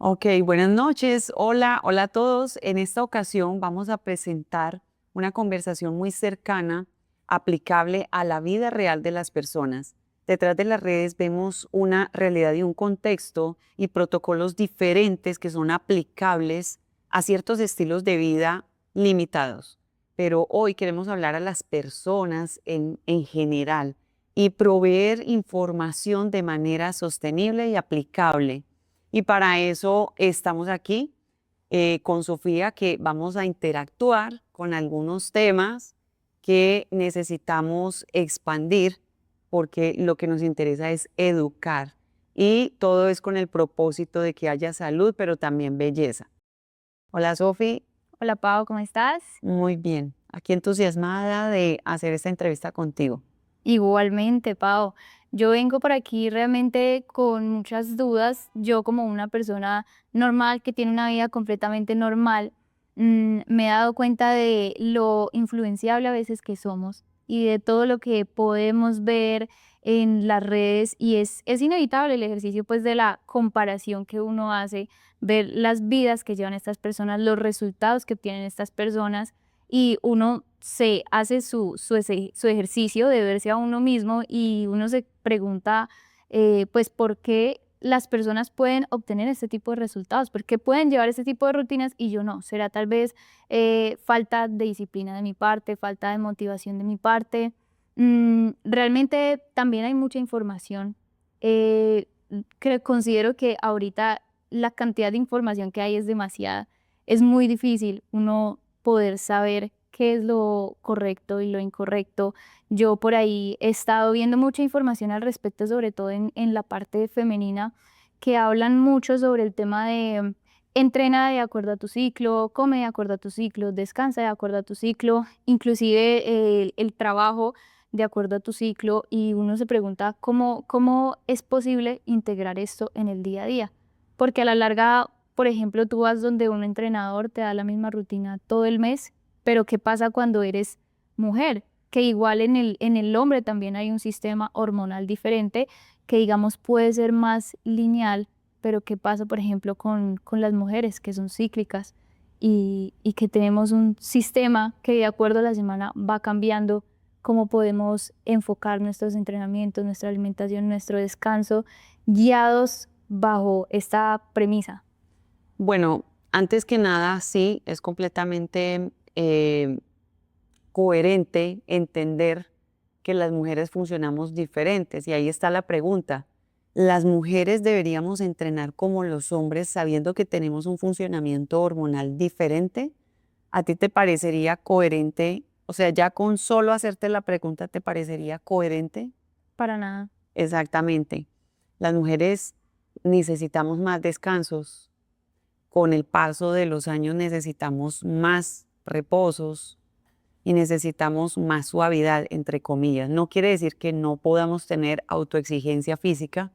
Ok, buenas noches. Hola, hola a todos. En esta ocasión vamos a presentar una conversación muy cercana, aplicable a la vida real de las personas. Detrás de las redes vemos una realidad y un contexto y protocolos diferentes que son aplicables a ciertos estilos de vida limitados. Pero hoy queremos hablar a las personas en general y proveer información de manera sostenible y aplicable. Y para eso estamos aquí con Sofía, que vamos a interactuar con algunos temas que necesitamos expandir, porque lo que nos interesa es educar. Y todo es con el propósito de que haya salud, pero también belleza. Hola, Sofi. Hola Pau, ¿cómo estás? Muy bien. Aquí entusiasmada de hacer esta entrevista contigo. Igualmente, Pau. Yo vengo por aquí realmente con muchas dudas. Yo como una persona normal que tiene una vida completamente normal, me he dado cuenta de lo influenciable a veces que somos y de todo lo que podemos ver en las redes y es inevitable el ejercicio pues de la comparación que uno hace, ver las vidas que llevan estas personas, los resultados que obtienen estas personas y uno se hace su ejercicio de verse a uno mismo y uno se pregunta, pues, ¿por qué las personas pueden obtener este tipo de resultados? ¿Por qué pueden llevar este tipo de rutinas y yo no? ¿Será tal vez falta de disciplina de mi parte, falta de motivación de mi parte? Realmente también hay mucha información. Considero que ahorita la cantidad de información que hay es demasiada. Es muy difícil uno poder saber qué es lo correcto y lo incorrecto. Yo por ahí he estado viendo mucha información al respecto, sobre todo en la parte femenina, que hablan mucho sobre el tema de entrena de acuerdo a tu ciclo, come de acuerdo a tu ciclo, descansa de acuerdo a tu ciclo, inclusive el trabajo de acuerdo a tu ciclo y uno se pregunta cómo es posible integrar esto en el día a día. Porque a la larga, por ejemplo, tú vas donde un entrenador te da la misma rutina todo el mes, pero ¿qué pasa cuando eres mujer? Que igual en el hombre también hay un sistema hormonal diferente que digamos puede ser más lineal, pero ¿qué pasa, por ejemplo, con las mujeres que son cíclicas y que tenemos un sistema que de acuerdo a la semana va cambiando? ¿Cómo podemos enfocar nuestros entrenamientos, nuestra alimentación, nuestro descanso, guiados bajo esta premisa? Bueno, antes que nada, sí, es completamente coherente entender que las mujeres funcionamos diferentes. Y ahí está la pregunta. ¿Las mujeres deberíamos entrenar como los hombres sabiendo que tenemos un funcionamiento hormonal diferente? ¿A ti te parecería coherente? O sea, ya con solo hacerte la pregunta, ¿te parecería coherente? Para nada. Exactamente. Las mujeres necesitamos más descansos. Con el paso de los años necesitamos más reposos y necesitamos más suavidad, entre comillas. No quiere decir que no podamos tener autoexigencia física,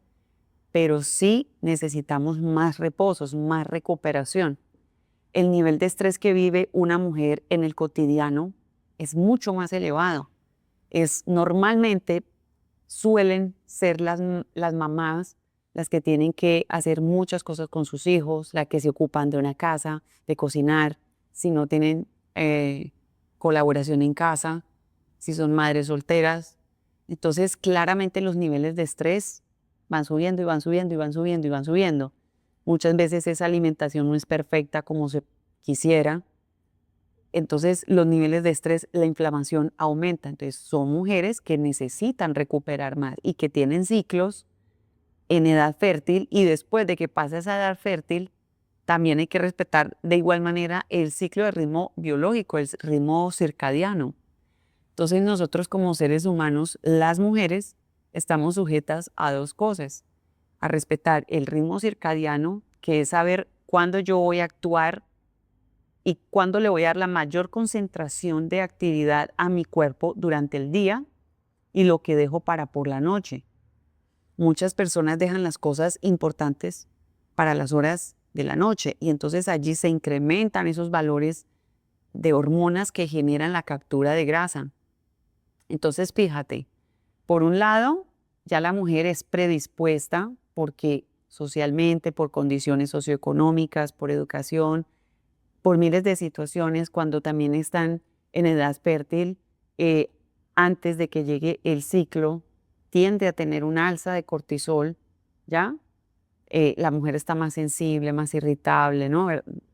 pero sí necesitamos más reposos, más recuperación. El nivel de estrés que vive una mujer en el cotidiano es mucho más elevado. Normalmente suelen ser las mamás las que tienen que hacer muchas cosas con sus hijos, las que se ocupan de una casa, de cocinar, si no tienen colaboración en casa, si son madres solteras. Entonces, claramente los niveles de estrés van subiendo y van subiendo y van subiendo y van subiendo. Muchas veces esa alimentación no es perfecta como se quisiera, entonces los niveles de estrés, la inflamación aumenta. Entonces son mujeres que necesitan recuperar más y que tienen ciclos en edad fértil y después de que pasa esa edad fértil, también hay que respetar de igual manera el ciclo de ritmo biológico, el ritmo circadiano. Entonces nosotros como seres humanos, las mujeres, estamos sujetas a dos cosas: a respetar el ritmo circadiano, que es saber cuándo yo voy a actuar y cuándo le voy a dar la mayor concentración de actividad a mi cuerpo durante el día y lo que dejo para por la noche. Muchas personas dejan las cosas importantes para las horas de la noche y entonces allí se incrementan esos valores de hormonas que generan la captura de grasa. Entonces, fíjate, por un lado, ya la mujer es predispuesta porque socialmente, por condiciones socioeconómicas, por educación, por miles de situaciones, cuando también están en edad fértil, eh, antes de que llegue el ciclo, tiende a tener un alza de cortisol, ¿ya? La mujer está más sensible, más irritable, ¿no?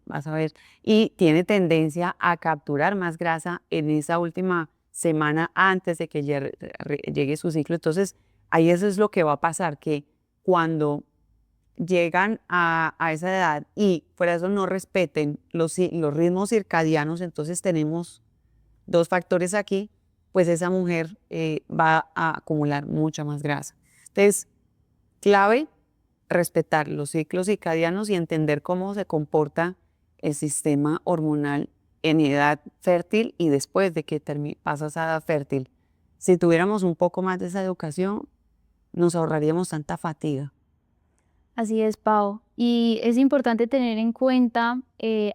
Vas a ver, y tiene tendencia a capturar más grasa en esa última semana antes de que llegue su ciclo. Entonces, ahí eso es lo que va a pasar, que cuando llegan a esa edad y fuera de eso no respeten los ritmos circadianos, entonces tenemos dos factores aquí, pues esa mujer va a acumular mucha más grasa. Entonces, clave, respetar los ciclos circadianos y entender cómo se comporta el sistema hormonal en edad fértil y después de que pasas a edad fértil. Si tuviéramos un poco más de esa educación, nos ahorraríamos tanta fatiga. Así es, Pau. Y es importante tener en cuenta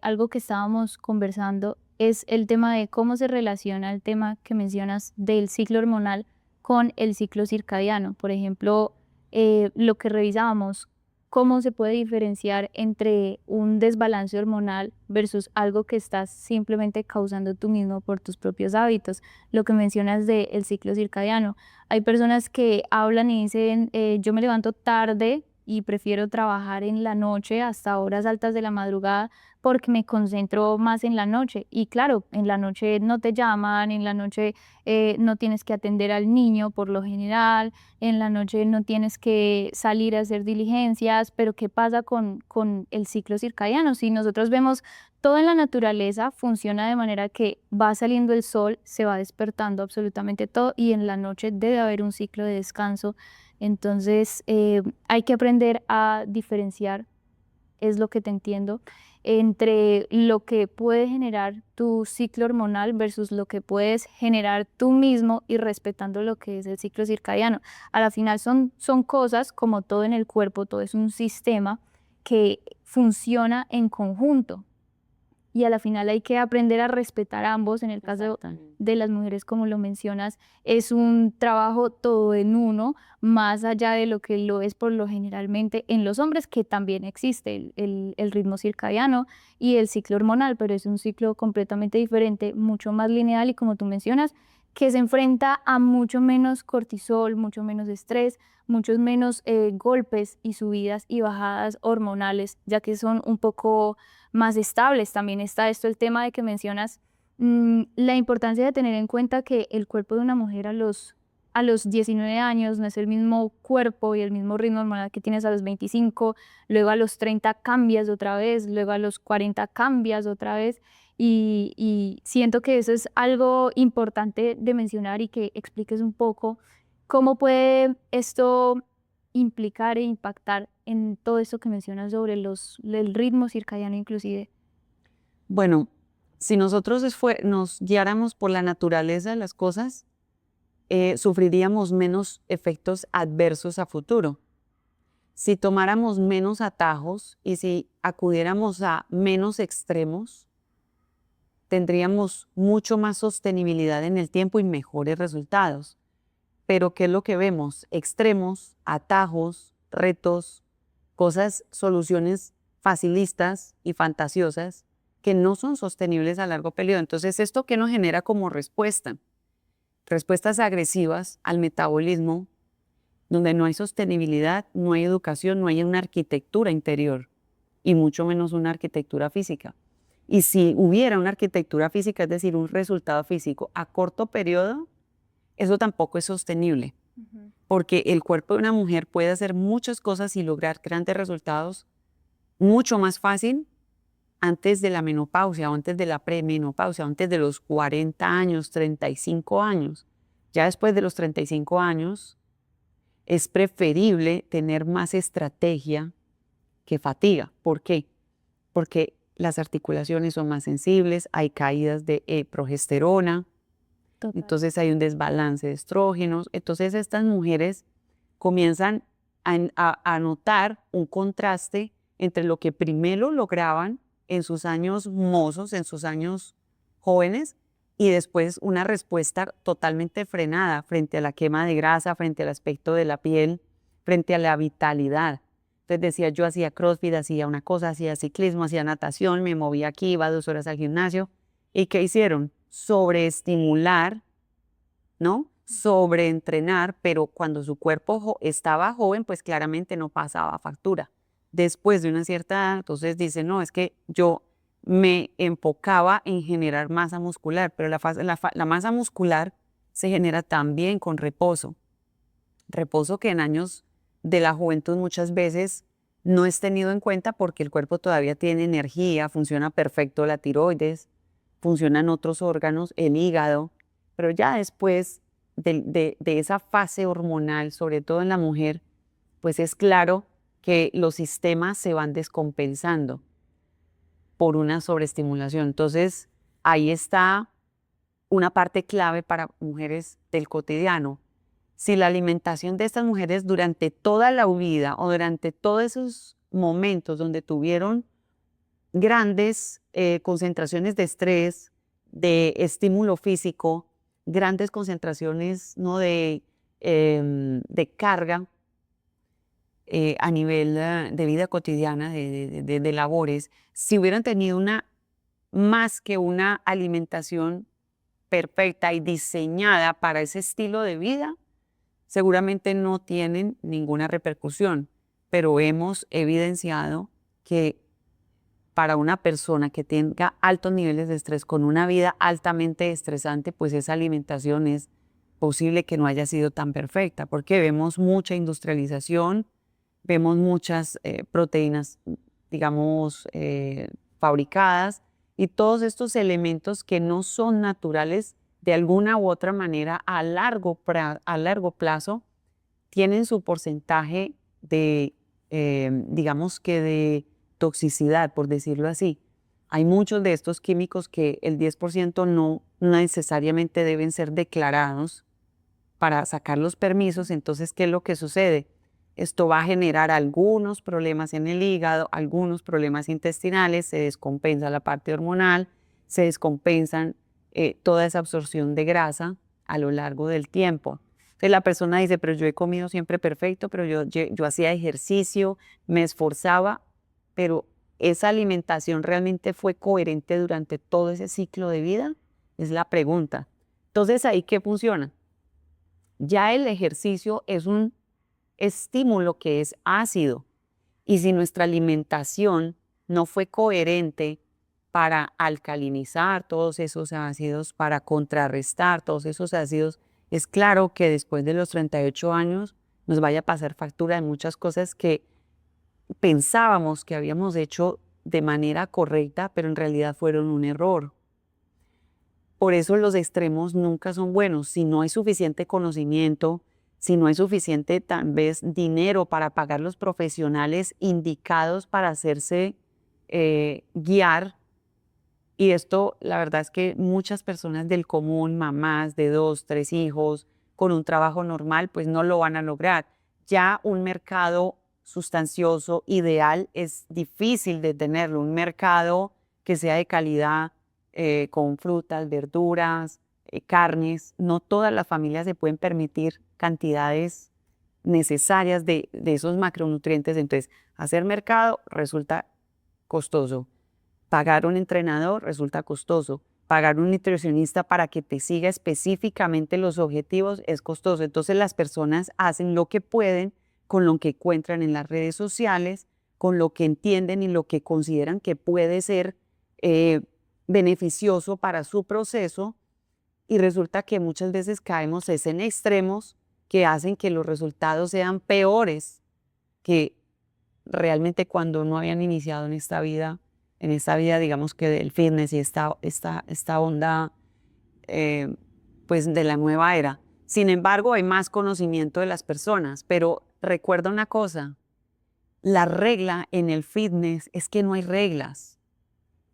algo que estábamos conversando, es el tema de cómo se relaciona el tema que mencionas del ciclo hormonal con el ciclo circadiano. Por ejemplo, lo que revisábamos, cómo se puede diferenciar entre un desbalance hormonal versus algo que estás simplemente causando tú mismo por tus propios hábitos. Lo que mencionas del ciclo circadiano. Hay personas que hablan y dicen, yo me levanto tarde y prefiero trabajar en la noche hasta horas altas de la madrugada porque me concentro más en la noche. Y claro, en la noche no te llaman, en la noche no tienes que atender al niño por lo general, en la noche no tienes que salir a hacer diligencias, pero ¿qué pasa con el ciclo circadiano? Si nosotros vemos todo en la naturaleza funciona de manera que va saliendo el sol, se va despertando absolutamente todo y en la noche debe haber un ciclo de descanso. Entonces, hay que aprender a diferenciar, es lo que te entiendo, entre lo que puede generar tu ciclo hormonal versus lo que puedes generar tú mismo y respetando lo que es el ciclo circadiano. A la final son cosas como todo en el cuerpo, todo es un sistema que funciona en conjunto y a la final hay que aprender a respetar a ambos. En el caso Exactamente. de las mujeres, como lo mencionas, es un trabajo todo en uno, más allá de lo que lo es por lo generalmente en los hombres, que también existe el ritmo circadiano y el ciclo hormonal, pero es un ciclo completamente diferente, mucho más lineal y como tú mencionas, que se enfrenta a mucho menos cortisol, mucho menos estrés, muchos menos golpes y subidas y bajadas hormonales, ya que son un poco más estables. También está esto, el tema de que mencionas, la importancia de tener en cuenta que el cuerpo de una mujer a los 19 años no es el mismo cuerpo y el mismo ritmo hormonal que tienes a los 25, luego a los 30 cambias otra vez, luego a los 40 cambias otra vez. Y siento que eso es algo importante de mencionar y que expliques un poco cómo puede esto implicar e impactar en todo esto que mencionas sobre el ritmo circadiano inclusive. Bueno, si nosotros nos guiáramos por la naturaleza de las cosas, sufriríamos menos efectos adversos a futuro. Si tomáramos menos atajos y si acudiéramos a menos extremos, tendríamos mucho más sostenibilidad en el tiempo y mejores resultados. Pero ¿qué es lo que vemos? Extremos, atajos, retos, cosas, soluciones facilistas y fantasiosas que no son sostenibles a largo periodo. Entonces, ¿esto qué nos genera como respuesta? Respuestas agresivas al metabolismo, donde no hay sostenibilidad, no hay educación, no hay una arquitectura interior y mucho menos una arquitectura física. Y si hubiera una arquitectura física, es decir, un resultado físico a corto periodo, eso tampoco es sostenible, porque el cuerpo de una mujer puede hacer muchas cosas y lograr grandes resultados mucho más fácil antes de la menopausia o antes de la premenopausia, antes de los 40 años, 35 años. Ya después de los 35 años es preferible tener más estrategia que fatiga. ¿Por qué? Porque las articulaciones son más sensibles, hay caídas de progesterona, Total. entonces hay un desbalance de estrógenos. Entonces estas mujeres comienzan a notar un contraste entre lo que primero lograban en sus años mozos, en sus años jóvenes, y después una respuesta totalmente frenada frente a la quema de grasa, frente al aspecto de la piel, frente a la vitalidad. Entonces decía, yo hacía CrossFit, hacía una cosa, hacía ciclismo, hacía natación, me movía aquí, iba 2 horas al gimnasio. ¿Y qué hicieron? Sobreestimular, ¿no? Sobreentrenar, pero cuando su cuerpo estaba joven, pues claramente no pasaba factura. Después de una cierta edad, entonces dice, no, es que yo me enfocaba en generar masa muscular, pero la masa muscular se genera también con reposo. Reposo que en años de la juventud muchas veces no es tenido en cuenta porque el cuerpo todavía tiene energía, funciona perfecto la tiroides, funcionan otros órganos, el hígado, pero ya después de esa fase hormonal, sobre todo en la mujer, pues es claro que los sistemas se van descompensando por una sobreestimulación. Entonces, ahí está una parte clave para mujeres del cotidiano. Si la alimentación de estas mujeres durante toda la vida o durante todos esos momentos donde tuvieron grandes concentraciones de estrés, de estímulo físico, grandes concentraciones, ¿no?, de carga a nivel de vida cotidiana, de labores, si hubieran tenido más que una alimentación perfecta y diseñada para ese estilo de vida, seguramente no tienen ninguna repercusión, pero hemos evidenciado que para una persona que tenga altos niveles de estrés con una vida altamente estresante, pues esa alimentación es posible que no haya sido tan perfecta, porque vemos mucha industrialización, vemos muchas proteínas, digamos, fabricadas, y todos estos elementos que no son naturales de alguna u otra manera a largo plazo tienen su porcentaje de, digamos que de toxicidad, por decirlo así. Hay muchos de estos químicos que el 10% no necesariamente deben ser declarados para sacar los permisos. Entonces, ¿qué es lo que sucede? Esto va a generar algunos problemas en el hígado, algunos problemas intestinales, se descompensa la parte hormonal, se descompensan toda esa absorción de grasa a lo largo del tiempo. Entonces la persona dice, pero yo he comido siempre perfecto, pero yo hacía ejercicio, me esforzaba, pero ¿esa alimentación realmente fue coherente durante todo ese ciclo de vida? Es la pregunta. Entonces, ¿ahí qué funciona? Ya el ejercicio es un estímulo que es ácido, y si nuestra alimentación no fue coherente para alcalinizar todos esos ácidos, para contrarrestar todos esos ácidos, es claro que después de los 38 años nos vaya a pasar factura de muchas cosas que pensábamos que habíamos hecho de manera correcta, pero en realidad fueron un error. Por eso los extremos nunca son buenos. Si no hay suficiente conocimiento, si no hay suficiente tal vez dinero para pagar los profesionales indicados para hacerse guiar, y esto la verdad es que muchas personas del común, mamás de 2, 3 hijos, con un trabajo normal, pues no lo van a lograr. Ya un mercado sustancioso, ideal, es difícil de tenerlo. Un mercado que sea de calidad, con frutas, verduras, carnes. No todas las familias se pueden permitir cantidades necesarias de esos macronutrientes. Entonces, hacer mercado resulta costoso. Pagar un entrenador resulta costoso. Pagar un nutricionista para que te siga específicamente los objetivos es costoso. Entonces las personas hacen lo que pueden con lo que encuentran en las redes sociales, con lo que entienden y lo que consideran que puede ser beneficioso para su proceso, y resulta que muchas veces caemos en extremos que hacen que los resultados sean peores que realmente cuando no habían iniciado en esta vida, digamos que del fitness y esta onda pues de la nueva era. Sin embargo, hay más conocimiento de las personas, pero recuerda una cosa, la regla en el fitness es que no hay reglas.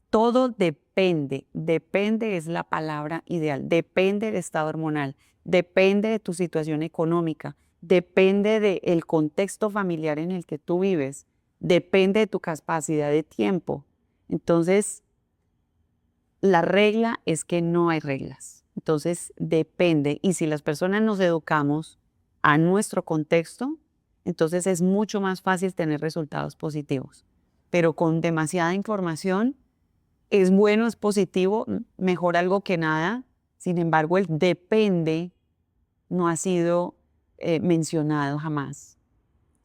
Todo depende es la palabra ideal, depende del estado hormonal, depende de tu situación económica, depende del contexto familiar en el que tú vives, depende de tu capacidad de tiempo. Entonces, la regla es que no hay reglas. Entonces, depende. Y si las personas nos educamos a nuestro contexto, Entonces es mucho más fácil tener resultados positivos. Pero con demasiada información es bueno, es positivo, mejor algo que nada. Sin embargo, el depende no ha sido mencionado jamás.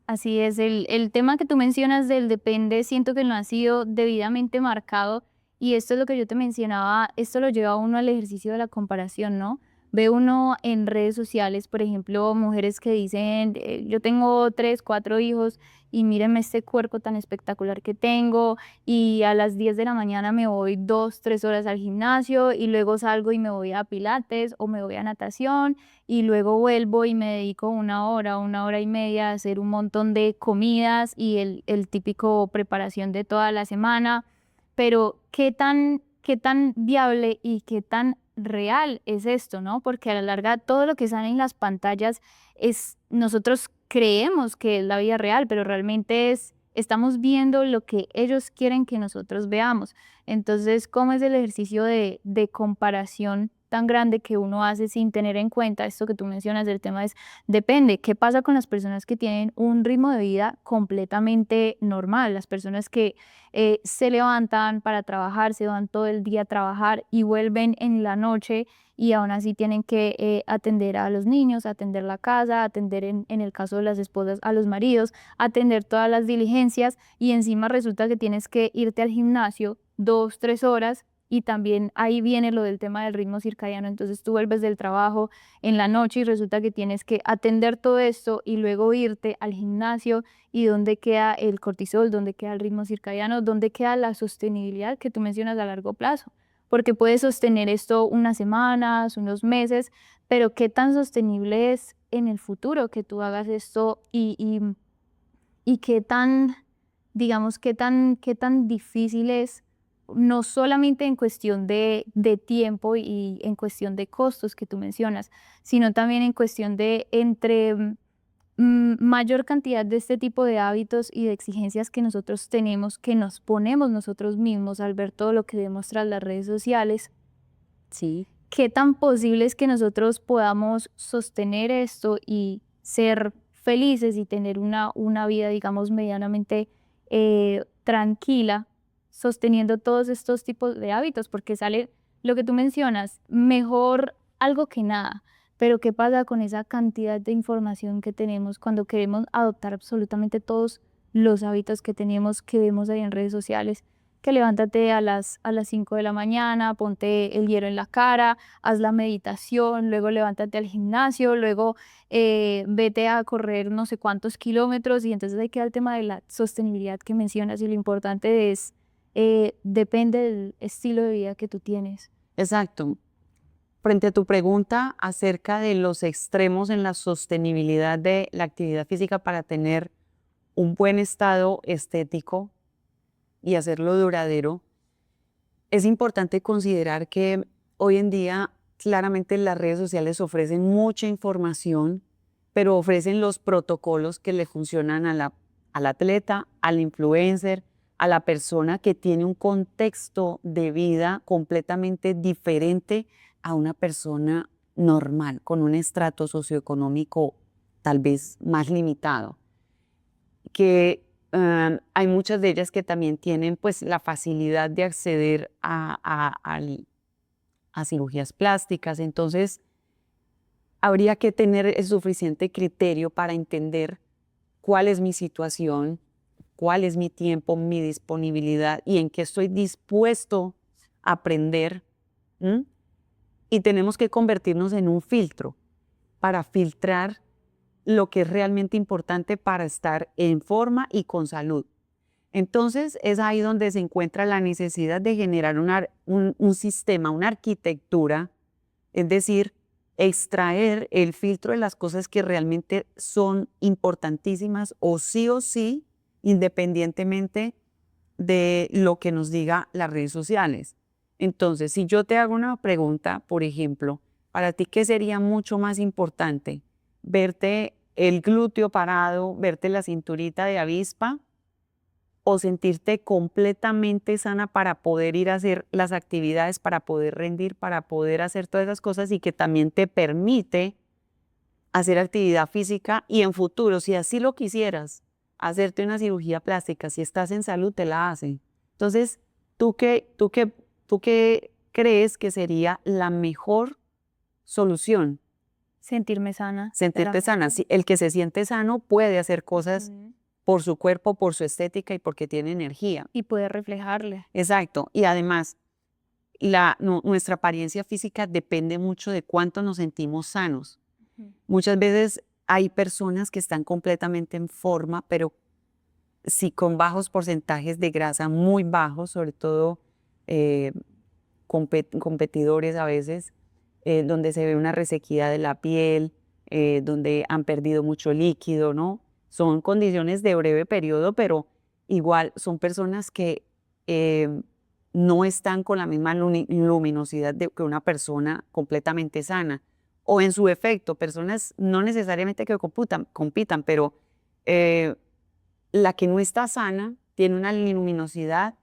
Así es, el tema que tú mencionas del depende, siento que no ha sido debidamente marcado y esto es lo que yo te mencionaba, esto lo lleva a uno al ejercicio de la comparación, ¿no? Ve uno en redes sociales, por ejemplo, mujeres que dicen, yo tengo 3, 4 hijos y mírenme este cuerpo tan espectacular que tengo y a las 10 de la mañana me voy 2, 3 horas al gimnasio y luego salgo y me voy a pilates o me voy a natación y luego vuelvo y me dedico 1 hora, 1 hora y media a hacer un montón de comidas y el típico preparación de toda la semana. Pero qué tan viable y qué tan real es esto, ¿no? Porque a la larga todo lo que sale en las pantallas es, nosotros creemos que es la vida real, pero realmente estamos viendo lo que ellos quieren que nosotros veamos. Entonces, ¿cómo es el ejercicio de comparación tan grande que uno hace sin tener en cuenta esto que tú mencionas del tema es, depende, ¿qué pasa con las personas que tienen un ritmo de vida completamente normal? Las personas que se levantan para trabajar, se van todo el día a trabajar y vuelven en la noche y aún así tienen que atender a los niños, atender la casa, atender en el caso de las esposas a los maridos, atender todas las diligencias y encima resulta que tienes que irte al gimnasio 2, 3 horas y también ahí viene lo del tema del ritmo circadiano. Entonces tú vuelves del trabajo en la noche y resulta que tienes que atender todo esto y luego irte al gimnasio y dónde queda el cortisol, dónde queda el ritmo circadiano, dónde queda la sostenibilidad que tú mencionas a largo plazo. Porque puedes sostener esto unas semanas, unos meses, pero qué tan sostenible es en el futuro que tú hagas esto y qué tan, digamos, qué tan difícil es, no solamente en cuestión de tiempo y en cuestión de costos que tú mencionas, sino también en cuestión de entre mayor cantidad de este tipo de hábitos y de exigencias que nosotros tenemos, que nos ponemos nosotros mismos al ver todo lo que demuestran las redes sociales, Sí. qué tan posible es que nosotros podamos sostener esto y ser felices y tener una vida, digamos, medianamente tranquila, sosteniendo todos estos tipos de hábitos, porque sale lo que tú mencionas, mejor algo que nada. Pero ¿qué pasa con esa cantidad de información que tenemos cuando queremos adoptar absolutamente todos los hábitos que tenemos, que vemos ahí en redes sociales? Que levántate a las 5 de la mañana, ponte el hielo en la cara, haz la meditación, luego levántate al gimnasio, luego vete a correr no sé cuántos kilómetros y entonces ahí queda el tema de la sostenibilidad que mencionas y lo importante es, depende del estilo de vida que tú tienes. Exacto. Frente a tu pregunta acerca de los extremos en la sostenibilidad de la actividad física para tener un buen estado estético y hacerlo duradero, es importante considerar que hoy en día claramente las redes sociales ofrecen mucha información, pero ofrecen los protocolos que le funcionan al atleta, al influencer, a la persona que tiene un contexto de vida completamente diferente a una persona normal, con un estrato socioeconómico tal vez más limitado, que hay muchas de ellas que también tienen pues la facilidad de acceder a cirugías plásticas. Entonces, habría que tener el suficiente criterio para entender cuál es mi situación, cuál es mi tiempo, mi disponibilidad y en qué estoy dispuesto a aprender. ¿M? Y tenemos que convertirnos en un filtro para filtrar lo que es realmente importante para estar en forma y con salud. Entonces, es ahí donde se encuentra la necesidad de generar un sistema, una arquitectura, es decir, extraer el filtro de las cosas que realmente son importantísimas o sí, independientemente de lo que nos diga las redes sociales. Entonces, si yo te hago una pregunta, por ejemplo, para ti, ¿qué sería mucho más importante? ¿Verte el glúteo parado, verte la cinturita de avispa o sentirte completamente sana para poder ir a hacer las actividades, para poder rendir, para poder hacer todas esas cosas y que también te permite hacer actividad física y en futuro, si así lo quisieras, hacerte una cirugía plástica, si estás en salud, te la hacen. Entonces, ¿tú qué crees que sería la mejor solución? Sentirme sana. Sentirte sana. realmente. El que se siente sano puede hacer cosas Ujú. por su cuerpo, por su estética y porque tiene energía. Y poder reflejarle. Exacto. Y además, nuestra apariencia física depende mucho de cuánto nos sentimos sanos. Ujú. Muchas veces hay personas que están completamente en forma, pero sí con bajos porcentajes de grasa, muy bajos, sobre todo eh, competidores a veces, donde se ve una resequedad de la piel, donde han perdido mucho líquido, ¿no? Son condiciones de breve periodo, pero igual son personas que eh, no están con la misma luminosidad que una persona completamente sana. O en su efecto, personas no necesariamente que compitan, pero eh, la que no está sana tiene una luminosidad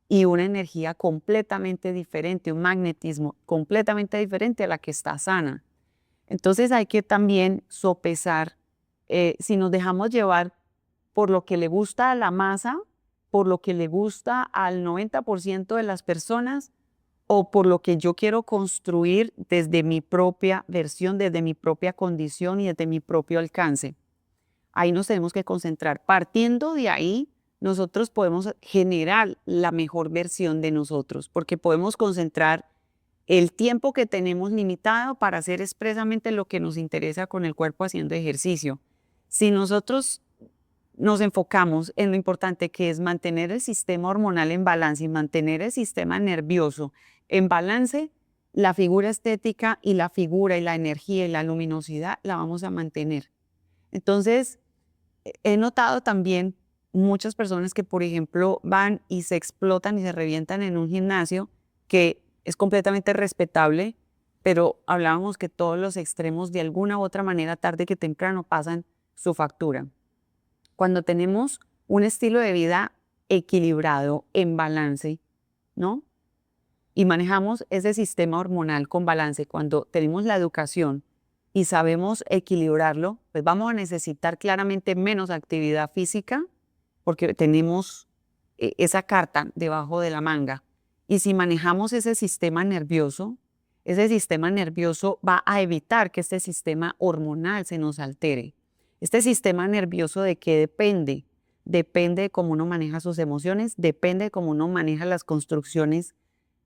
y una energía completamente diferente, un magnetismo completamente diferente a la que está sana. Entonces hay que también sopesar si nos dejamos llevar por lo que le gusta a la masa, por lo que le gusta al 90% de las personas o por lo que yo quiero construir desde mi propia versión, desde mi propia condición y desde mi propio alcance. Ahí nos tenemos que concentrar. Partiendo de ahí, nosotros podemos generar la mejor versión de nosotros, porque podemos concentrar el tiempo que tenemos limitado para hacer expresamente lo que nos interesa con el cuerpo haciendo ejercicio. Si nosotros nos enfocamos en lo importante que es mantener el sistema hormonal en balance y mantener el sistema nervioso en balance, la figura estética y la figura y la energía y la luminosidad la vamos a mantener. Entonces, he notado también muchas personas que, por ejemplo, van y se explotan y se revientan en un gimnasio, que es completamente respetable, pero hablábamos que todos los extremos de alguna u otra manera, tarde que temprano, pasan su factura. Cuando tenemos un estilo de vida equilibrado, en balance, ¿no? Y manejamos ese sistema hormonal con balance, cuando tenemos la educación y sabemos equilibrarlo, pues vamos a necesitar claramente menos actividad física porque tenemos esa carta debajo de la manga. Y si manejamos ese sistema nervioso va a evitar que este sistema hormonal se nos altere. Este sistema nervioso, ¿de qué depende? Depende de cómo uno maneja sus emociones, depende de cómo uno maneja las construcciones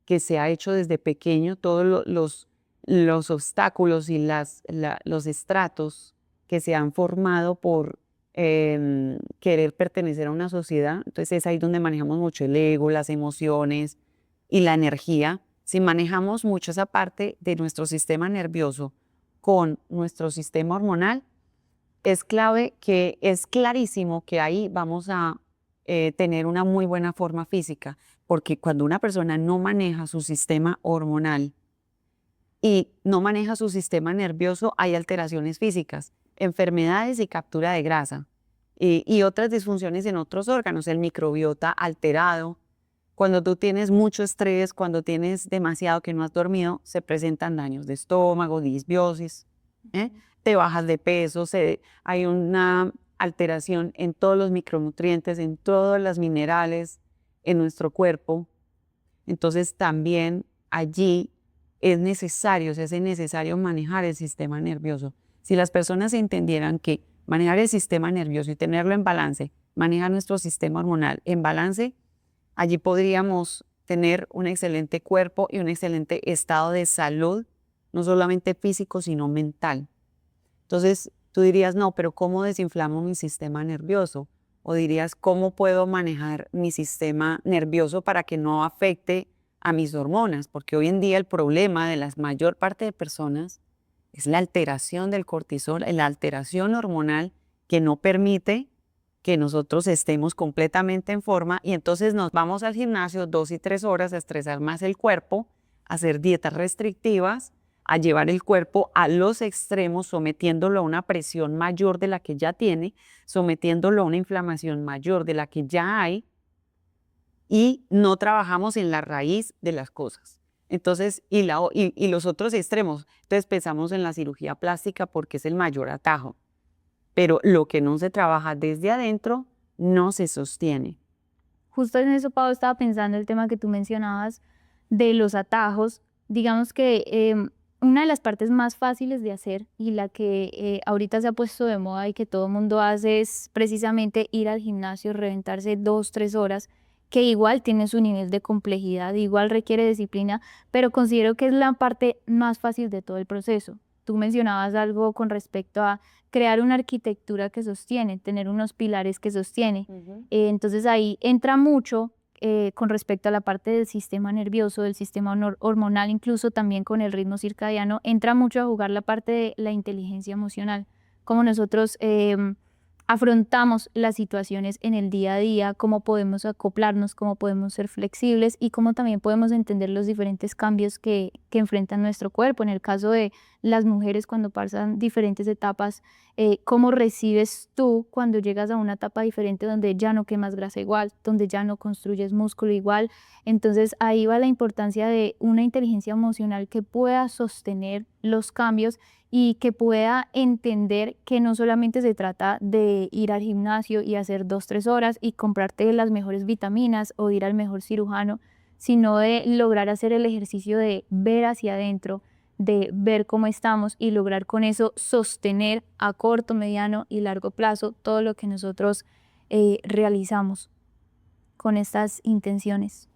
que se ha hecho desde pequeño, todos los obstáculos y los estratos que se han formado por querer pertenecer a una sociedad. Entonces es ahí donde manejamos mucho el ego, las emociones y la energía. Si manejamos mucho esa parte de nuestro sistema nervioso con nuestro sistema hormonal, es clave que es clarísimo que ahí vamos a tener una muy buena forma física, porque cuando una persona no maneja su sistema hormonal y no maneja su sistema nervioso, hay alteraciones físicas, enfermedades y captura de grasa y otras disfunciones en otros órganos, el microbiota alterado. Cuando tú tienes mucho estrés, cuando tienes demasiado que no has dormido, se presentan daños de estómago, disbiosis, te bajas de peso, hay una alteración en todos los micronutrientes, en todos los minerales en nuestro cuerpo. Entonces también allí se hace necesario manejar el sistema nervioso. Si las personas entendieran que manejar el sistema nervioso y tenerlo en balance, manejar nuestro sistema hormonal en balance, allí podríamos tener un excelente cuerpo y un excelente estado de salud, no solamente físico, sino mental. Entonces, tú dirías, no, pero ¿cómo desinflamo mi sistema nervioso? O dirías, ¿cómo puedo manejar mi sistema nervioso para que no afecte a mis hormonas? Porque hoy en día el problema de la mayor parte de personas es la alteración del cortisol, la alteración hormonal que no permite que nosotros estemos completamente en forma y entonces nos vamos al gimnasio 2 y 3 horas a estresar más el cuerpo, a hacer dietas restrictivas, a llevar el cuerpo a los extremos, sometiéndolo a una presión mayor de la que ya tiene, sometiéndolo a una inflamación mayor de la que ya hay y no trabajamos en la raíz de las cosas. Entonces, y los otros extremos. Entonces pensamos en la cirugía plástica porque es el mayor atajo. Pero lo que no se trabaja desde adentro no se sostiene. Justo en eso, Pau, estaba pensando el tema que tú mencionabas de los atajos. Digamos que una de las partes más fáciles de hacer y la que ahorita se ha puesto de moda y que todo el mundo hace es precisamente ir al gimnasio, reventarse 2, 3 horas, que igual tiene su nivel de complejidad, igual requiere disciplina, pero considero que es la parte más fácil de todo el proceso. Tú mencionabas algo con respecto a crear una arquitectura que sostiene, tener unos pilares que sostiene. Entonces ahí entra mucho con respecto a la parte del sistema nervioso, del sistema hormonal, incluso también con el ritmo circadiano, entra mucho a jugar la parte de la inteligencia emocional, cómo nosotros afrontamos las situaciones en el día a día, cómo podemos acoplarnos, cómo podemos ser flexibles y cómo también podemos entender los diferentes cambios que enfrentan nuestro cuerpo. En el caso de las mujeres cuando pasan diferentes etapas, cómo recibes tú cuando llegas a una etapa diferente donde ya no quemas grasa igual, donde ya no construyes músculo igual. Entonces ahí va la importancia de una inteligencia emocional que pueda sostener los cambios y que pueda entender que no solamente se trata de ir al gimnasio y hacer 2, 3 horas y comprarte las mejores vitaminas o ir al mejor cirujano, sino de lograr hacer el ejercicio de ver hacia adentro, de ver cómo estamos y lograr con eso sostener a corto, mediano y largo plazo todo lo que nosotros realizamos con estas intenciones.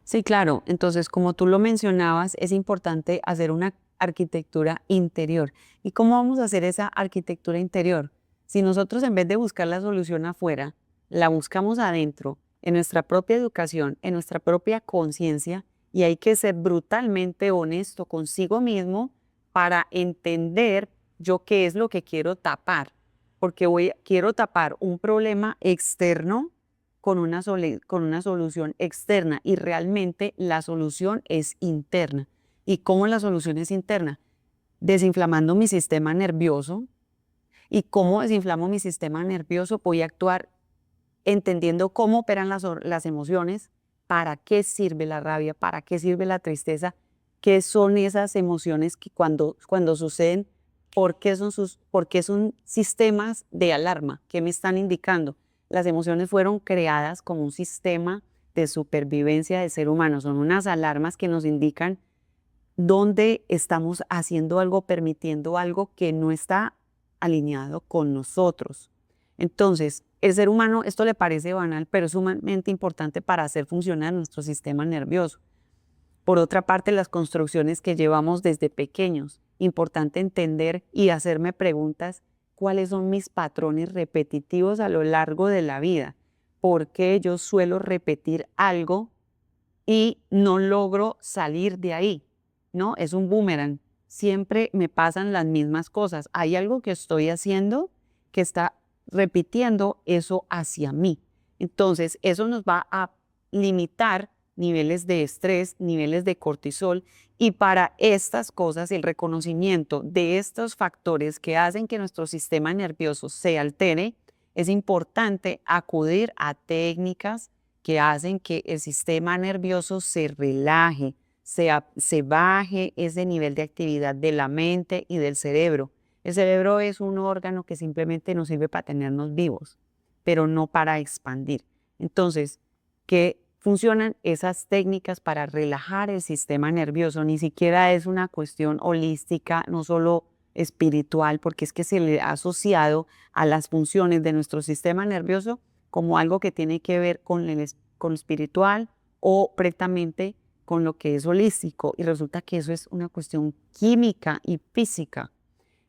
Sí, claro. Entonces, como tú lo mencionabas, es importante hacer una arquitectura interior. ¿Y cómo vamos a hacer esa arquitectura interior? Si nosotros en vez de buscar la solución afuera, la buscamos adentro, en nuestra propia educación, en nuestra propia conciencia, y hay que ser brutalmente honesto consigo mismo para entender yo qué es lo que quiero tapar, porque quiero tapar un problema externo con una solución externa y realmente la solución es interna. ¿Y cómo la solución es interna? Desinflamando mi sistema nervioso. ¿Y cómo desinflamo mi sistema nervioso? Voy a actuar entendiendo cómo operan las emociones, para qué sirve la rabia, para qué sirve la tristeza, qué son esas emociones que cuando suceden, por qué son sistemas de alarma, qué me están indicando. Las emociones fueron creadas como un sistema de supervivencia del ser humano, son unas alarmas que nos indican dónde estamos haciendo algo, permitiendo algo que no está alineado con nosotros. Entonces, el ser humano, esto le parece banal, pero es sumamente importante para hacer funcionar nuestro sistema nervioso. Por otra parte, las construcciones que llevamos desde pequeños, importante entender y hacerme preguntas, ¿cuáles son mis patrones repetitivos a lo largo de la vida? ¿Por qué yo suelo repetir algo y no logro salir de ahí? ¿No? Es un boomerang. Siempre me pasan las mismas cosas. Hay algo que estoy haciendo que está repitiendo eso hacia mí. Entonces, eso nos va a limitar niveles de estrés, niveles de cortisol, y para estas cosas, el reconocimiento de estos factores que hacen que nuestro sistema nervioso se altere, es importante acudir a técnicas que hacen que el sistema nervioso se relaje, se baje ese nivel de actividad de la mente y del cerebro. El cerebro es un órgano que simplemente nos sirve para tenernos vivos, pero no para expandir. Entonces, ¿qué funcionan esas técnicas para relajar el sistema nervioso? Ni siquiera es una cuestión holística, no solo espiritual, porque es que se le ha asociado a las funciones de nuestro sistema nervioso como algo que tiene que ver con lo espiritual o precisamente con lo que es holístico, y resulta que eso es una cuestión química y física.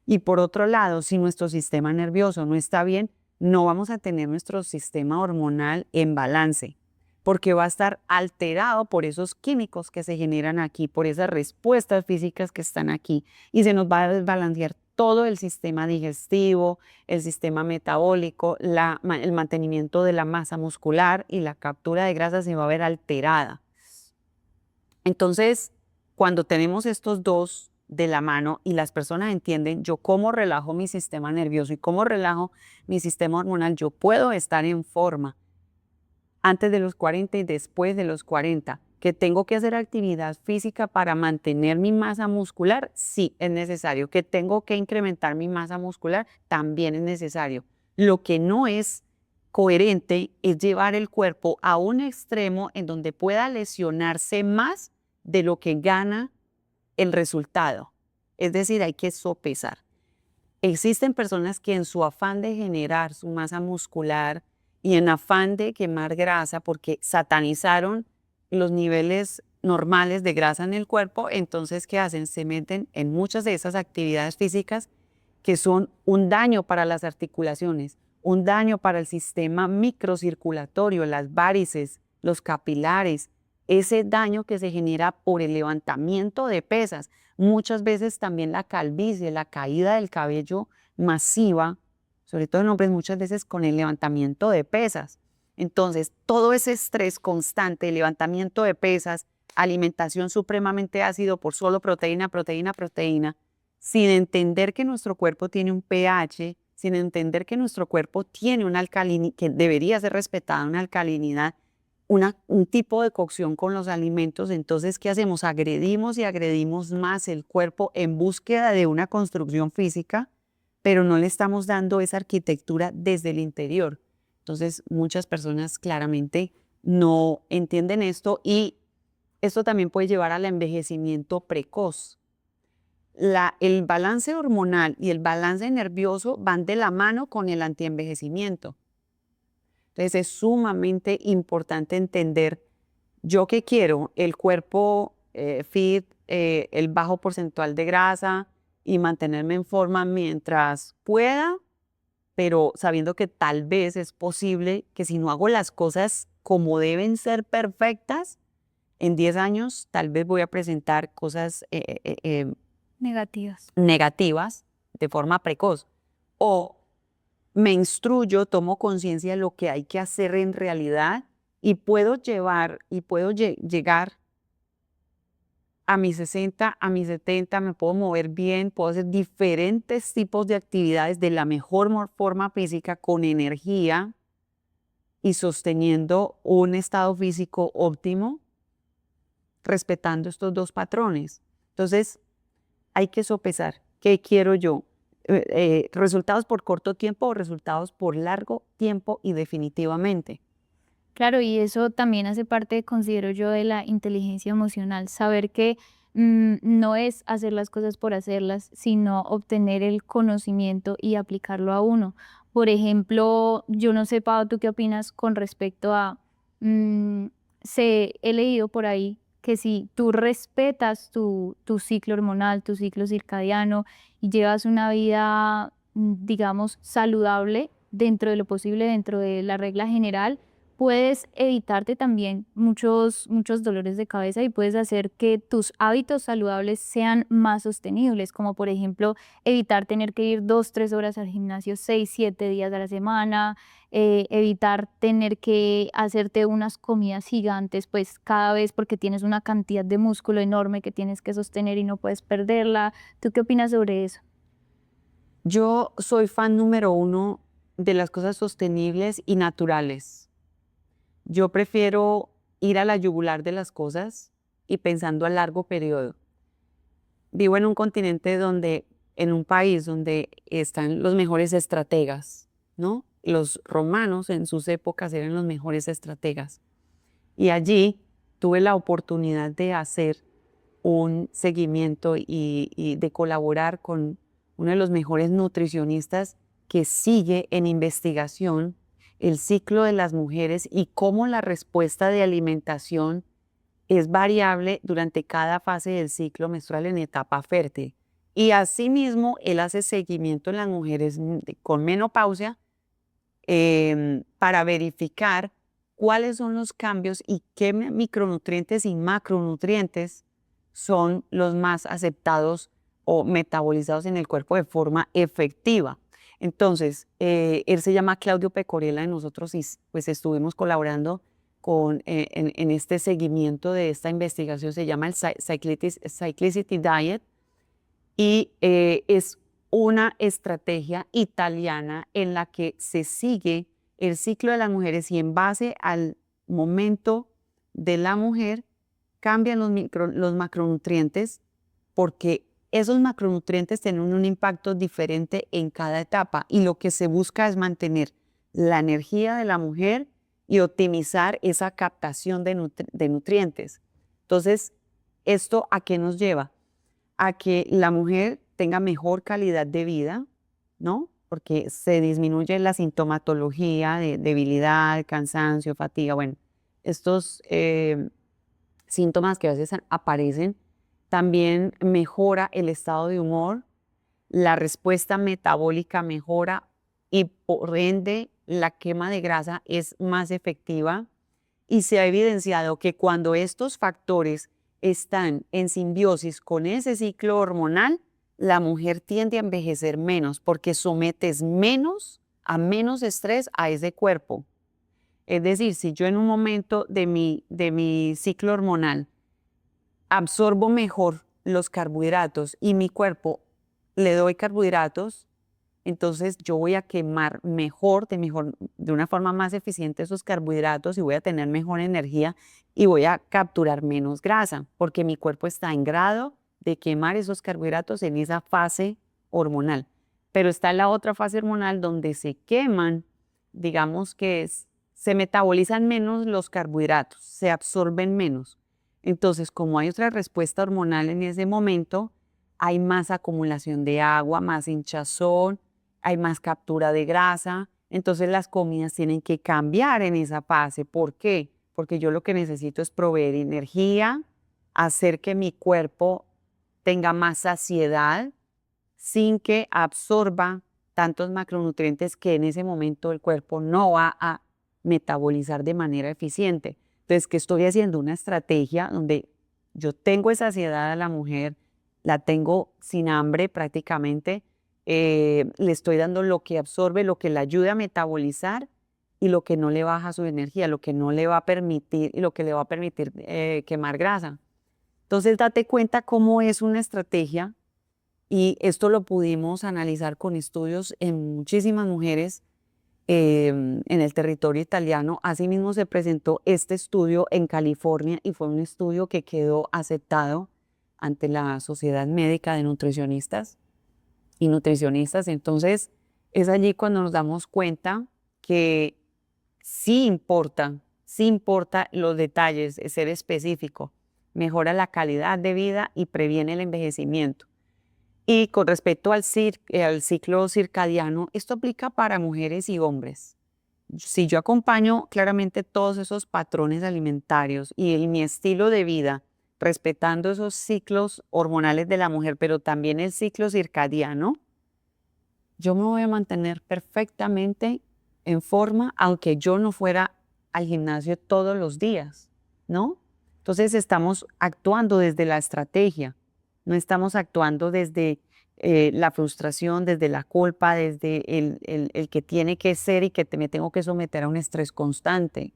Y por otro lado, si nuestro sistema nervioso no está bien, no vamos a tener nuestro sistema hormonal en balance, porque va a estar alterado por esos químicos que se generan aquí, por esas respuestas físicas que están aquí, y se nos va a desbalancear todo el sistema digestivo, el sistema metabólico, el mantenimiento de la masa muscular y la captura de grasa se va a ver alterada. Entonces, cuando tenemos estos dos de la mano y las personas entienden yo cómo relajo mi sistema nervioso y cómo relajo mi sistema hormonal, yo puedo estar en forma antes de los 40 y después de los 40. ¿Que tengo que hacer actividad física para mantener mi masa muscular? Sí, es necesario. ¿Que tengo que incrementar mi masa muscular? También es necesario. Lo que no es coherente es llevar el cuerpo a un extremo en donde pueda lesionarse más de lo que gana el resultado. Es decir, hay que sopesar. Existen personas que en su afán de generar su masa muscular y en afán de quemar grasa, porque satanizaron los niveles normales de grasa en el cuerpo, entonces, ¿qué hacen? Se meten en muchas de esas actividades físicas que son un daño para las articulaciones, un daño para el sistema microcirculatorio, las varices, los capilares, ese daño que se genera por el levantamiento de pesas. Muchas veces también la calvicie, la caída del cabello masiva, sobre todo en hombres, muchas veces con el levantamiento de pesas. Entonces, todo ese estrés constante, levantamiento de pesas, alimentación supremamente ácido por solo proteína, proteína, proteína, sin entender que nuestro cuerpo tiene un pH, sin entender que nuestro cuerpo tiene una alcalinidad, que debería ser respetada, una alcalinidad, un tipo de cocción con los alimentos. Entonces, ¿qué hacemos? Agredimos y agredimos más el cuerpo en búsqueda de una construcción física, pero no le estamos dando esa arquitectura desde el interior. Entonces, muchas personas claramente no entienden esto y esto también puede llevar al envejecimiento precoz. El balance hormonal y el balance nervioso van de la mano con el antienvejecimiento. Entonces es sumamente importante entender yo qué quiero, el cuerpo fit, el bajo porcentual de grasa y mantenerme en forma mientras pueda, pero sabiendo que tal vez es posible que si no hago las cosas como deben ser perfectas, en 10 años tal vez voy a presentar cosas Negativas. negativas de forma precoz. O me instruyo, tomo conciencia de lo que hay que hacer en realidad y puedo llevar y puedo llegar a mis 60, a mis 70, me puedo mover bien, puedo hacer diferentes tipos de actividades de la mejor forma física con energía y sosteniendo un estado físico óptimo, respetando estos dos patrones. Entonces, hay que sopesar qué quiero yo. Resultados por corto tiempo o resultados por largo tiempo y definitivamente. Claro, y eso también hace parte, considero yo, de la inteligencia emocional, saber que no es hacer las cosas por hacerlas, sino obtener el conocimiento y aplicarlo a uno. Por ejemplo, yo no sé, Pau, ¿tú qué opinas con respecto a, mm, he leído por ahí que si tú respetas tu ciclo hormonal, tu ciclo circadiano y llevas una vida, digamos, saludable dentro de lo posible, dentro de la regla general, puedes evitarte también muchos dolores de cabeza y puedes hacer que tus hábitos saludables sean más sostenibles, como por ejemplo evitar tener que ir 2, 3 horas al gimnasio 6, 7 días a la semana, evitar tener que hacerte unas comidas gigantes pues cada vez porque tienes una cantidad de músculo enorme que tienes que sostener y no puedes perderla. ¿Tú qué opinas sobre eso? Yo soy fan número uno de las cosas sostenibles y naturales. Yo prefiero ir a la yugular de las cosas y pensando a largo periodo. Vivo en un continente donde, en un país donde están los mejores estrategas, ¿no? Los romanos en sus épocas eran los mejores estrategas. Y allí tuve la oportunidad de hacer un seguimiento y de colaborar con uno de los mejores nutricionistas que sigue en investigación el ciclo de las mujeres y cómo la respuesta de alimentación es variable durante cada fase del ciclo menstrual en etapa fértil. Y asimismo, él hace seguimiento en las mujeres con menopausia para verificar cuáles son los cambios y qué micronutrientes y macronutrientes son los más aceptados o metabolizados en el cuerpo de forma efectiva. Entonces, él se llama Claudio Pecorella y nosotros pues estuvimos colaborando en este seguimiento de esta investigación, se llama el Cyclicity Diet y es una estrategia italiana en la que se sigue el ciclo de las mujeres y en base al momento de la mujer cambian los macronutrientes porque esos macronutrientes tienen un impacto diferente en cada etapa y lo que se busca es mantener la energía de la mujer y optimizar esa captación de nutrientes. Entonces, ¿esto a qué nos lleva? A que la mujer tenga mejor calidad de vida, ¿no? Porque se disminuye la sintomatología de debilidad, cansancio, fatiga, bueno, estos síntomas que a veces aparecen. También mejora el estado de humor, la respuesta metabólica mejora y por ende la quema de grasa es más efectiva y se ha evidenciado que cuando estos factores están en simbiosis con ese ciclo hormonal, la mujer tiende a envejecer menos porque sometes a menos estrés a ese cuerpo. Es decir, si yo en un momento de mi ciclo hormonal absorbo mejor los carbohidratos y mi cuerpo le doy carbohidratos, entonces yo voy a quemar de una forma más eficiente esos carbohidratos y voy a tener mejor energía y voy a capturar menos grasa, porque mi cuerpo está en grado de quemar esos carbohidratos en esa fase hormonal. Pero está la otra fase hormonal donde se queman, digamos que se metabolizan menos los carbohidratos, se absorben menos. Entonces, como hay otra respuesta hormonal en ese momento, hay más acumulación de agua, más hinchazón, hay más captura de grasa, entonces las comidas tienen que cambiar en esa fase. ¿Por qué? Porque yo lo que necesito es proveer energía, hacer que mi cuerpo tenga más saciedad sin que absorba tantos macronutrientes que en ese momento el cuerpo no va a metabolizar de manera eficiente. Entonces, ¿qué estoy haciendo? Una estrategia donde yo tengo esa saciedad a la mujer, la tengo sin hambre prácticamente, le estoy dando lo que absorbe, lo que le ayuda a metabolizar y lo que no le baja su energía, lo que no le va a permitir y lo que le va a permitir quemar grasa. Entonces, date cuenta cómo es una estrategia y esto lo pudimos analizar con estudios en muchísimas mujeres en el territorio italiano. Asimismo, se presentó este estudio en California y fue un estudio que quedó aceptado ante la Sociedad Médica de Nutricionistas y Nutricionistas. Entonces, es allí cuando nos damos cuenta que sí importa los detalles, es ser específico, mejora la calidad de vida y previene el envejecimiento. Y con respecto al ciclo circadiano, esto aplica para mujeres y hombres. Si yo acompaño claramente todos esos patrones alimentarios y mi estilo de vida, respetando esos ciclos hormonales de la mujer, pero también el ciclo circadiano, yo me voy a mantener perfectamente en forma, aunque yo no fuera al gimnasio todos los días, ¿no? Entonces estamos actuando desde la estrategia, no estamos actuando desde la frustración, desde la culpa, desde el que tiene que ser y que me tengo que someter a un estrés constante.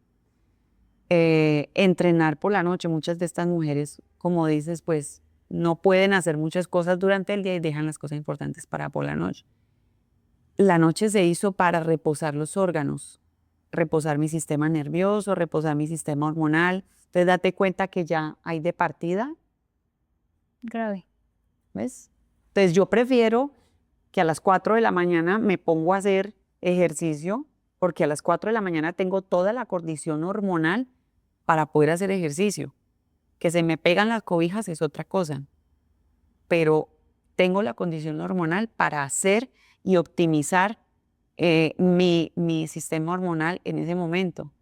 Entrenar por la noche, muchas de estas mujeres, como dices, pues no pueden hacer muchas cosas durante el día y dejan las cosas importantes para por la noche. La noche se hizo para reposar los órganos, reposar mi sistema nervioso, reposar mi sistema hormonal. Entonces date cuenta que ya hay de partida, Grave. ¿ves? Entonces yo prefiero que a las 4 de la mañana me pongo a hacer ejercicio, porque a las 4 de la mañana tengo toda la condición hormonal para poder hacer ejercicio. Que se me pegan las cobijas es otra cosa, pero tengo la condición hormonal para hacer y optimizar mi sistema hormonal en ese momento.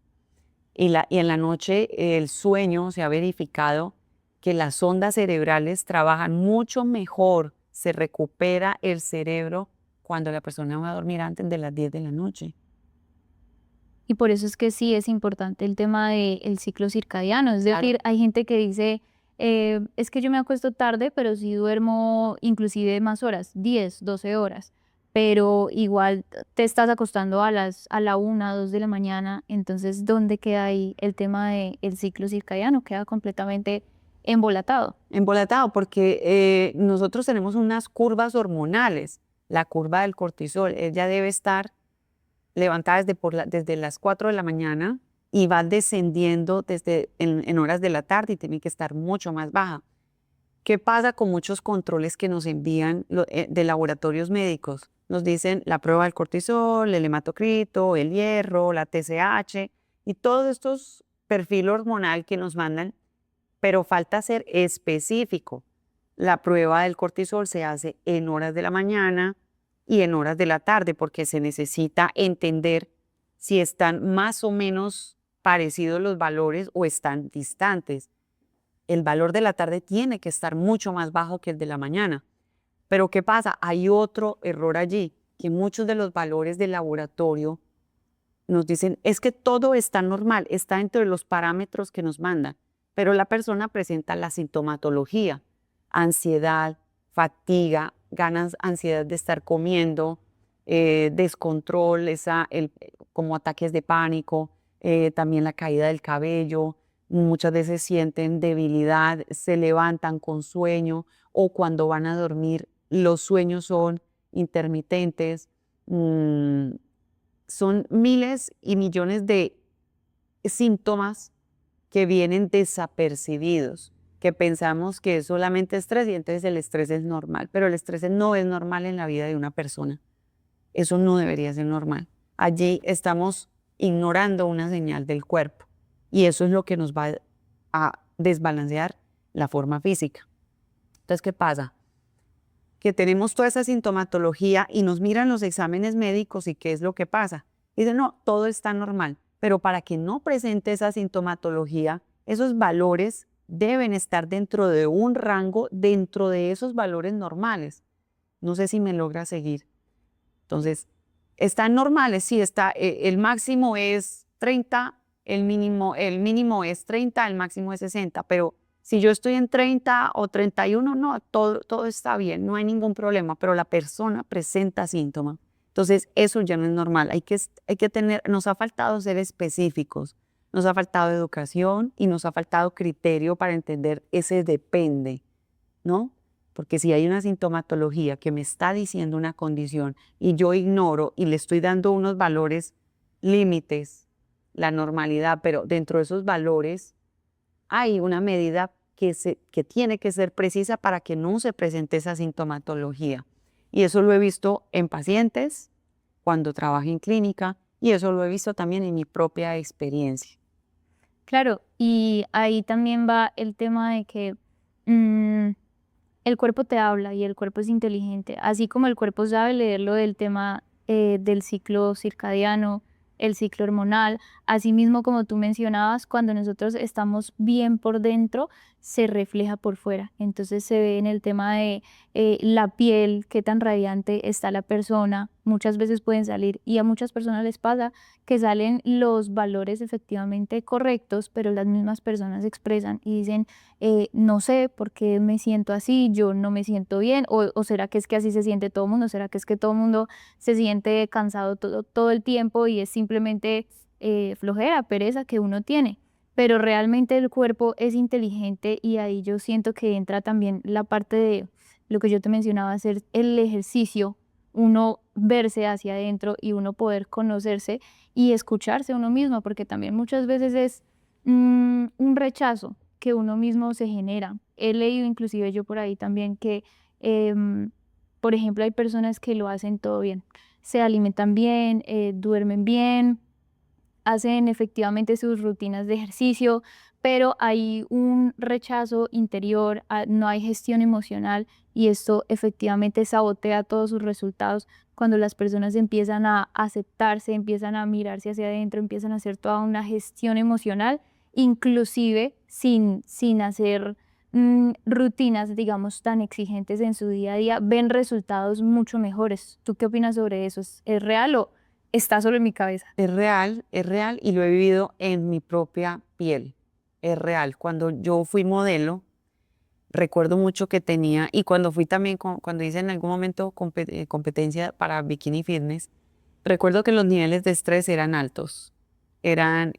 Y en la noche el sueño se ha verificado que las ondas cerebrales trabajan mucho mejor, se recupera el cerebro cuando la persona va a dormir antes de las 10 de la noche. Y por eso es que sí es importante el tema del ciclo circadiano. Es Claro. decir, hay gente que dice, es que yo me acuesto tarde, pero sí duermo inclusive más horas, 10, 12 horas. Pero igual te estás acostando a la 1, 2 de la mañana. Entonces, ¿dónde queda ahí el tema del ciclo circadiano? Queda completamente embolatado. Embolatado, porque nosotros tenemos unas curvas hormonales. La curva del cortisol, ella debe estar levantada desde las 4 de la mañana y va descendiendo en horas de la tarde y tiene que estar mucho más baja. ¿Qué pasa con muchos controles que nos envían de laboratorios médicos? Nos dicen la prueba del cortisol, el hematocrito, el hierro, la TSH y todos estos perfil hormonal que nos mandan, pero falta ser específico. La prueba del cortisol se hace en horas de la mañana y en horas de la tarde porque se necesita entender si están más o menos parecidos los valores o están distantes. El valor de la tarde tiene que estar mucho más bajo que el de la mañana. Pero ¿qué pasa? Hay otro error allí, que muchos de los valores del laboratorio nos dicen, es que todo está normal, está entre los parámetros que nos mandan, pero la persona presenta la sintomatología, ansiedad, fatiga, ganas, ansiedad de estar comiendo, descontrol, como ataques de pánico, también la caída del cabello, muchas veces sienten debilidad, se levantan con sueño o cuando van a dormir los sueños son intermitentes. Son miles y millones de síntomas que vienen desapercibidos, que pensamos que es solamente estrés y entonces el estrés es normal, pero el estrés no es normal en la vida de una persona. Eso no debería ser normal. Allí estamos ignorando una señal del cuerpo y eso es lo que nos va a desbalancear la forma física. Entonces, ¿qué pasa? Que tenemos toda esa sintomatología y nos miran los exámenes médicos y qué es lo que pasa. Dicen, no, todo está normal, pero para que no presente esa sintomatología, esos valores deben estar dentro de un rango, dentro de esos valores normales. No sé si me logra seguir. Entonces, están normales, sí, el máximo es 30, el mínimo es 30, el máximo es 60, pero si yo estoy en 30 o 31, no, todo está bien, no hay ningún problema, pero la persona presenta síntomas. Entonces, eso ya no es normal. Nos ha faltado ser específicos, nos ha faltado educación y nos ha faltado criterio para entender ese depende, ¿no? Porque si hay una sintomatología que me está diciendo una condición y yo ignoro y le estoy dando unos valores límites, la normalidad, pero dentro de esos valores hay una medida que tiene que ser precisa para que no se presente esa sintomatología. Y eso lo he visto en pacientes cuando trabajo en clínica y eso lo he visto también en mi propia experiencia. Claro, y ahí también va el tema de que mm, el cuerpo te habla y el cuerpo es inteligente, así como el cuerpo sabe leerlo del tema del ciclo circadiano, el ciclo hormonal, así mismo como tú mencionabas, cuando nosotros estamos bien por dentro, se refleja por fuera. Entonces se ve en el tema de la piel, qué tan radiante está la persona. Muchas veces pueden salir y a muchas personas les pasa que salen los valores efectivamente correctos, pero las mismas personas expresan y dicen, no sé por qué me siento así, yo no me siento bien, o será que es que así se siente todo el mundo, será que es que todo el mundo se siente cansado todo el tiempo y es simplemente flojera, pereza que uno tiene. Pero realmente el cuerpo es inteligente y ahí yo siento que entra también la parte de lo que yo te mencionaba, hacer el ejercicio, uno verse hacia adentro y uno poder conocerse y escucharse a uno mismo, porque también muchas veces es un rechazo que uno mismo se genera. He leído inclusive yo por ahí también que, por ejemplo, hay personas que lo hacen todo bien, se alimentan bien, duermen bien, hacen efectivamente sus rutinas de ejercicio, pero hay un rechazo interior, no hay gestión emocional y esto efectivamente sabotea todos sus resultados cuando las personas empiezan a aceptarse, empiezan a mirarse hacia adentro, empiezan a hacer toda una gestión emocional, inclusive sin hacer rutinas, digamos, tan exigentes en su día a día, ven resultados mucho mejores. ¿Tú qué opinas sobre eso? ¿Es real o está solo en mi cabeza? Es real y lo he vivido en mi propia piel. Es real. Cuando yo fui modelo, recuerdo mucho que tenía, y cuando fui también, cuando hice en algún momento competencia para Bikini Fitness, recuerdo que los niveles de estrés eran altos. Eran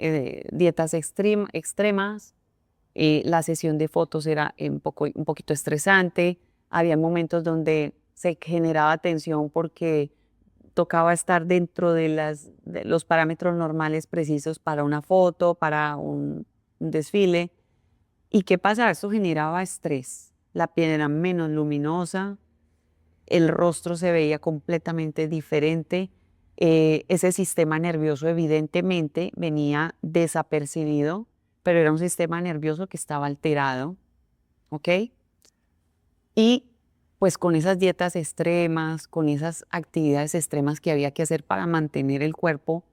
dietas extremas, la sesión de fotos era un poquito estresante, había momentos donde se generaba tensión porque tocaba estar dentro de los parámetros normales precisos para una foto, para un desfile. ¿Y qué pasa? Esto generaba estrés. La piel era menos luminosa, el rostro se veía completamente diferente. Ese sistema nervioso evidentemente venía desapercibido, pero era un sistema nervioso que estaba alterado, ¿ok? Y pues con esas dietas extremas, con esas actividades extremas que había que hacer para mantener el cuerpo,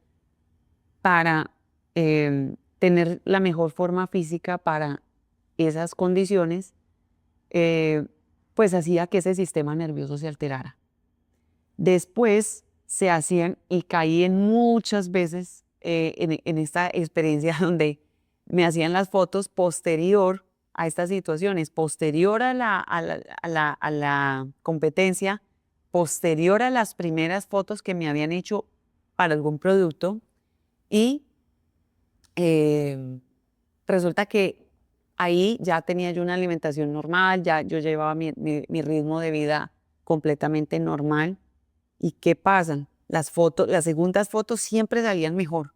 para tener la mejor forma física para esas condiciones, pues hacía que ese sistema nervioso se alterara. Después se hacían, y caí en muchas veces en esta experiencia donde me hacían las fotos posterior a estas situaciones, posterior a la competencia, posterior a las primeras fotos que me habían hecho para algún producto, y resulta que ahí ya tenía yo una alimentación normal, ya yo llevaba mi ritmo de vida completamente normal. ¿Y qué pasa? Las segundas fotos siempre salían mejor.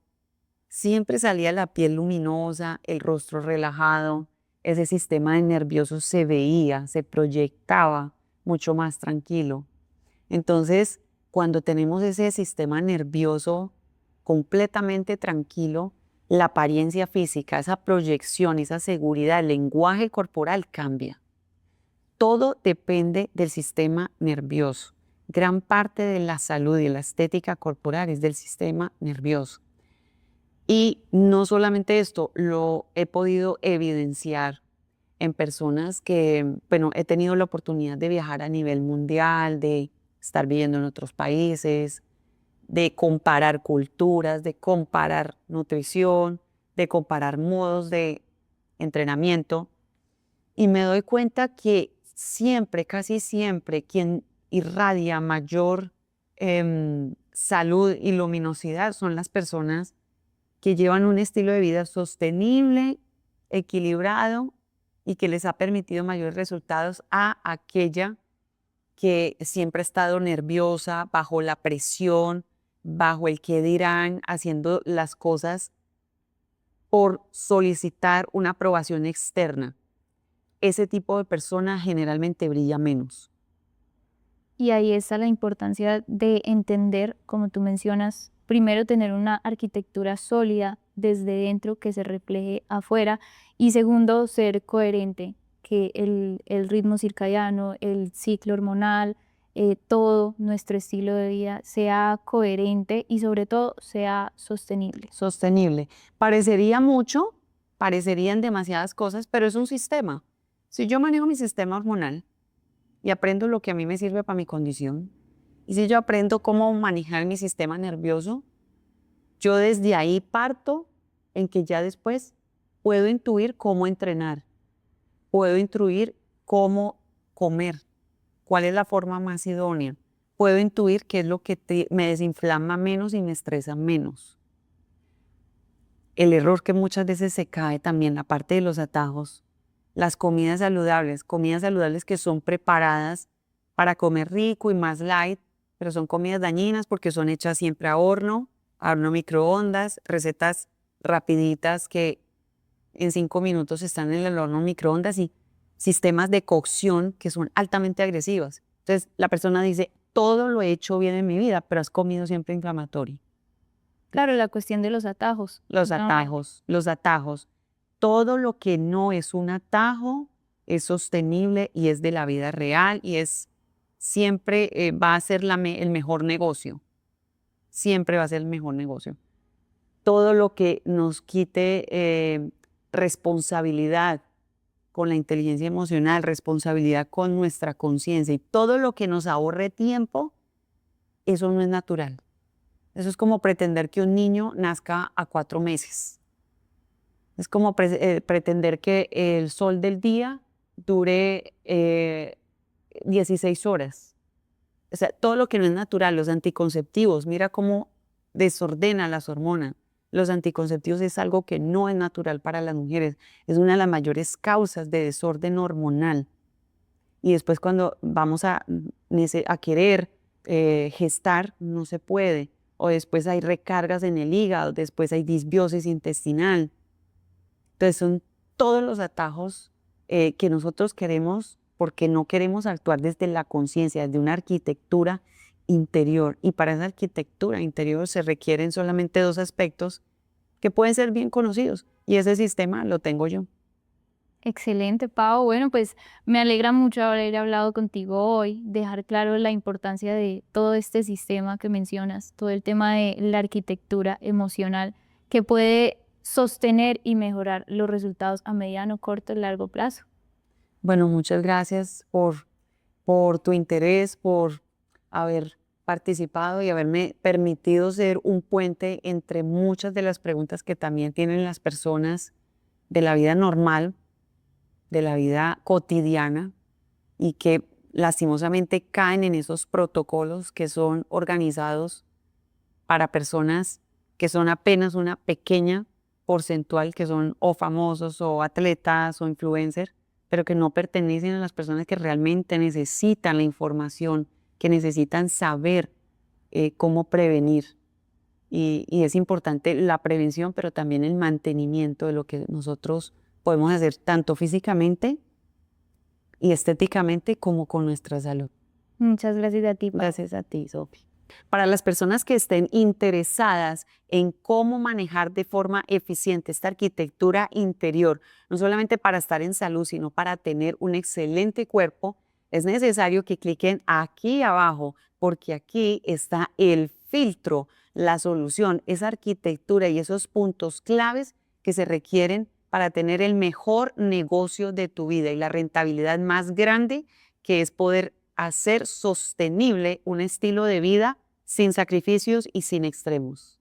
Siempre salía la piel luminosa, el rostro relajado, ese sistema nervioso se veía, se proyectaba mucho más tranquilo. Entonces, cuando tenemos ese sistema nervioso completamente tranquilo, la apariencia física, esa proyección, esa seguridad, el lenguaje corporal cambia. Todo depende del sistema nervioso. Gran parte de la salud y la estética corporal es del sistema nervioso. Y no solamente esto, lo he podido evidenciar en personas que, bueno, he tenido la oportunidad de viajar a nivel mundial, de estar viviendo en otros países, de comparar culturas, de comparar nutrición, de comparar modos de entrenamiento. Y me doy cuenta que siempre, casi siempre, quien irradia mayor salud y luminosidad son las personas que llevan un estilo de vida sostenible, equilibrado y que les ha permitido mayores resultados a aquella que siempre ha estado nerviosa, bajo la presión, bajo el qué dirán, haciendo las cosas por solicitar una aprobación externa. Ese tipo de persona generalmente brilla menos. Y ahí está la importancia de entender, como tú mencionas, primero tener una arquitectura sólida desde dentro que se refleje afuera y segundo, ser coherente, que el ritmo circadiano, el ciclo hormonal, todo nuestro estilo de vida sea coherente y sobre todo sea sostenible. Sostenible. Parecería mucho, parecerían demasiadas cosas, pero es un sistema. Si yo manejo mi sistema hormonal y aprendo lo que a mí me sirve para mi condición, y si yo aprendo cómo manejar mi sistema nervioso, yo desde ahí parto en que ya después puedo intuir cómo entrenar, puedo intuir cómo comer, cuál es la forma más idónea, puedo intuir qué es lo que me desinflama menos y me estresa menos. El error que muchas veces se cae también, la parte de los atajos, las comidas saludables que son preparadas para comer rico y más light, pero son comidas dañinas porque son hechas siempre a horno microondas, recetas rapiditas que en 5 minutos están en el horno microondas y sistemas de cocción que son altamente agresivas. Entonces la persona dice, todo lo he hecho bien en mi vida, pero has comido siempre inflamatorio. Claro, la cuestión de los atajos. Los ¿no? atajos. Todo lo que no es un atajo es sostenible y es de la vida real y es siempre va a ser el mejor negocio. Siempre va a ser el mejor negocio. Todo lo que nos quite responsabilidad con la inteligencia emocional, responsabilidad con nuestra conciencia y todo lo que nos ahorre tiempo, eso no es natural. Eso es como pretender que un niño nazca a 4 meses. Es como pretender que el sol del día dure 16 horas. O sea, todo lo que no es natural, los anticonceptivos, mira cómo desordena las hormonas. Los anticonceptivos es algo que no es natural para las mujeres. Es una de las mayores causas de desorden hormonal. Y después cuando vamos a querer gestar, no se puede. O después hay recargas en el hígado, después hay disbiosis intestinal. Entonces son todos los atajos que nosotros queremos porque no queremos actuar desde la conciencia, desde una arquitectura interior. Y para esa arquitectura interior se requieren solamente dos aspectos que pueden ser bien conocidos. Y ese sistema lo tengo yo. Excelente, Pau. Bueno, pues me alegra mucho haber hablado contigo hoy, dejar claro la importancia de todo este sistema que mencionas, todo el tema de la arquitectura emocional que puede sostener y mejorar los resultados a mediano, corto y largo plazo. Bueno, muchas gracias por tu interés, por haber participado y haberme permitido ser un puente entre muchas de las preguntas que también tienen las personas de la vida normal, de la vida cotidiana y que lastimosamente caen en esos protocolos que son organizados para personas que son apenas una pequeña porcentual, que son o famosos o atletas o influencers, pero que no pertenecen a las personas que realmente necesitan la información, que necesitan saber cómo prevenir. Y es importante la prevención, pero también el mantenimiento de lo que nosotros podemos hacer tanto físicamente y estéticamente como con nuestra salud. Muchas gracias a ti, Pau. Gracias a ti, Sofi. Para las personas que estén interesadas en cómo manejar de forma eficiente esta arquitectura interior, no solamente para estar en salud, sino para tener un excelente cuerpo, es necesario que cliquen aquí abajo, porque aquí está el filtro, la solución, esa arquitectura y esos puntos claves que se requieren para tener el mejor negocio de tu vida y la rentabilidad más grande, que es poder hacer sostenible un estilo de vida sin sacrificios y sin extremos.